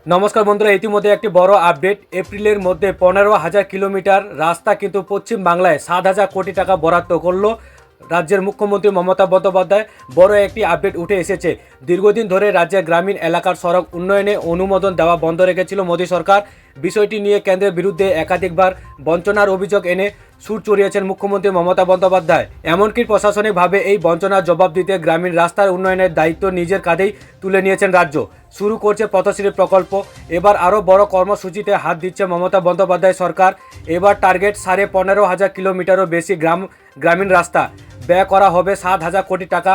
নমস্কার বন্ধুরা, ইতিমধ্যে একটি বড় আপডেট। এপ্রিলের মধ্যে 15,000 কিলোমিটার রাস্তা কিন্তু পশ্চিম বাংলায় 7,000 কোটি টাকা বরাদ্দ করলো রাজ্যের মুখ্যমন্ত্রী মমতা বন্দ্যোপাধ্যায়। বড় একটি আপডেট উঠে এসেছে। দীর্ঘদিন ধরে রাজ্যের গ্রামীণ এলাকার সড়ক উন্নয়নে অনুমোদন দেওয়া বন্ধ রেখেছিল মোদী সরকার। বিষয়টি নিয়ে কেন্দ্রের বিরুদ্ধে একাধিকবার বঞ্চনার অভিযোগ এনে সুর চড়িয়েছেন মুখ্যমন্ত্রী মমতা বন্দ্যোপাধ্যায়। এমনকি প্রশাসনিকভাবে এই বঞ্চনার জবাব দিতে গ্রামীণ রাস্তার উন্নয়নের দায়িত্ব নিজের কাঁধেই তুলে নিয়েছেন রাজ্য। শুরু করছে পথশ্রী প্রকল্প। এবার আরও বড় কর্মসূচিতে হাত দিচ্ছে মমতা বন্দ্যোপাধ্যায় সরকার। এবার টার্গেট 15,500 কিলোমিটারও বেশি গ্রামীণ রাস্তা। ব্যয় করা হবে 7,000 কোটি টাকা।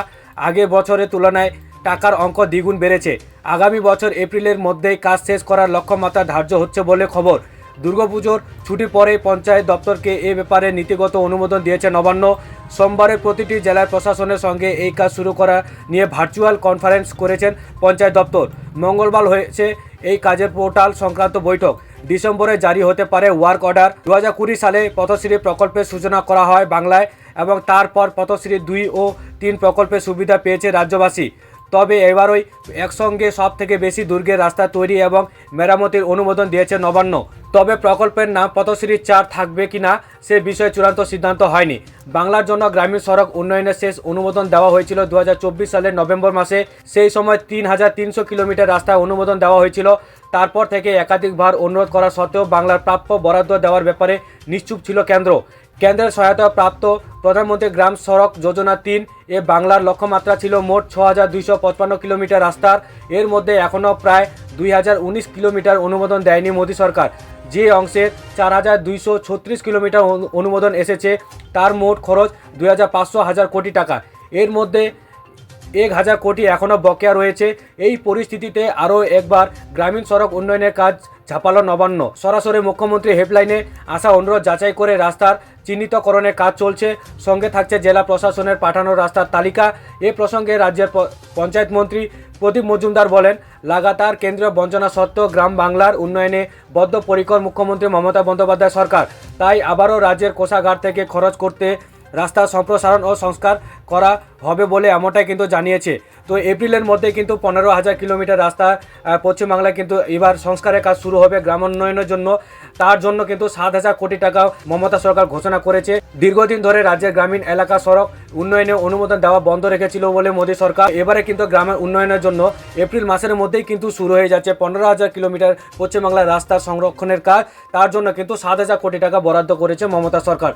আগের বছরের তুলনায় টাকার অঙ্ক দ্বিগুণ বেড়েছে। আগামী বছর এপ্রিলের মধ্যেই কাজ শেষ করার লক্ষ্যমাত্রা ধার্য হচ্ছে বলে খবর। দুর্গাপুজোর ছুটির পরেই পঞ্চায়েত দপ্তরকে এ ব্যাপারে নীতিগত অনুমোদন দিয়েছে নবান্ন। সোমবারে প্রতিটি জেলার প্রশাসনের সঙ্গে এই কাজ শুরু করা নিয়ে ভার্চুয়াল কনফারেন্স করেছেন পঞ্চায়েত দপ্তর। মঙ্গলবার হয়েছে এই কাজের পোর্টাল সংক্রান্ত বৈঠক। ডিসেম্বরে জারি হতে পারে ওয়ার্ক অর্ডার। 2020 সালে পথশ্রী প্রকল্পের সূচনা করা হয় বাংলায় এবং তারপর পথশ্রী 2 ও 3 প্রকল্পের সুবিধা পেয়েছে রাজ্যবাসী। তবে এবারই একসঙ্গে সব থেকে বেশি দৈর্ঘ্যের রাস্তা তৈরি এবং মেরামতির অনুমোদন দিয়েছে নবান্ন। তবে প্রকল্পের নাম পথশ্রী 4 থাকবে কিনা সে বিষয়ে চূড়ান্ত সিদ্ধান্ত হয়নি। বাংলার জন্য গ্রামীণ সড়ক উন্নয়নের শেষ অনুমোদন দেওয়া হয়েছিল 2024 সালের নভেম্বর মাসে। সেই সময় 3,300 কিলোমিটার রাস্তায় অনুমোদন দেওয়া হয়েছিল। তারপর থেকে একাধিকবার অনুরোধ করা সত্ত্বেও বাংলার প্রাপ্য বরাদ্দ দেওয়ার ব্যাপারে নিশ্চুপ ছিল কেন্দ্র। কেন্দ্রের সহায়তা প্রাপ্ত প্রধানমন্ত্রী গ্রাম সড়ক যোজনা 3 এ বাংলার লক্ষ্যমাত্রা ছিল মোট 6,255 কিলোমিটার রাস্তার। এর মধ্যে এখনও প্রায় 2,019 কিলোমিটার অনুমোদন দেয়নি মোদী সরকার। যে অংশের 4,236 কিলোমিটার অনুমোদন এসেছে তার মোট খরচ 2,500 কোটি টাকা। এর মধ্যে 1,000 কোটি এখনও বকেয়া রয়েছে। এই পরিস্থিতিতে আরও একবার গ্রামীণ সড়ক উন্নয়নের কাজ ঝাঁপালো নবান্ন। সরাসরি মুখ্যমন্ত্রী হেল্পলাইনে আসা অনুরোধ যাচাই করে রাস্তার চিহ্নিতকরণের কাজ চলছে। সঙ্গে থাকছে জেলা প্রশাসনের পাঠানো রাস্তার তালিকা। এ প্রসঙ্গে রাজ্যের পঞ্চায়েত মন্ত্রী প্রদীপ মজুমদার বলেন, লাগাতার কেন্দ্রীয় বঞ্চনা সত্ত্বেও গ্রাম বাংলার উন্নয়নে বদ্ধপরিকর মুখ্যমন্ত্রী মমতা বন্দ্যোপাধ্যায় সরকার। তাই আবারও রাজ্যের কোষাগার থেকে খরচ করতে রাস্তার সম্প্রসারণ ও সংস্কার করা হবে বলে এমনটাই কিন্তু জানিয়েছে। তো এপ্রিলের মধ্যে কিন্তু 15,000 কিলোমিটার রাস্তা পশ্চিমবাংলায় কিন্তু এবার সংস্কারের কাজ শুরু হবে গ্রাম উন্নয়নের জন্য। তার জন্য কিন্তু 7,000 কোটি টাকা মমতা সরকার ঘোষণা করেছে। দীর্ঘদিন ধরে রাজ্যের গ্রামীণ এলাকা সড়ক উন্নয়নে অনুমোদন দেওয়া বন্ধ রেখেছিল বলে মোদী সরকার। এবারে কিন্তু গ্রামের উন্নয়নের জন্য এপ্রিল মাসের মধ্যেই কিন্তু শুরু হয়ে যাচ্ছে 15,000 কিলোমিটার পশ্চিমবাংলার রাস্তা সংরক্ষণের কাজ। তার জন্য কিন্তু 7,000 কোটি টাকা বরাদ্দ করেছে মমতা সরকার।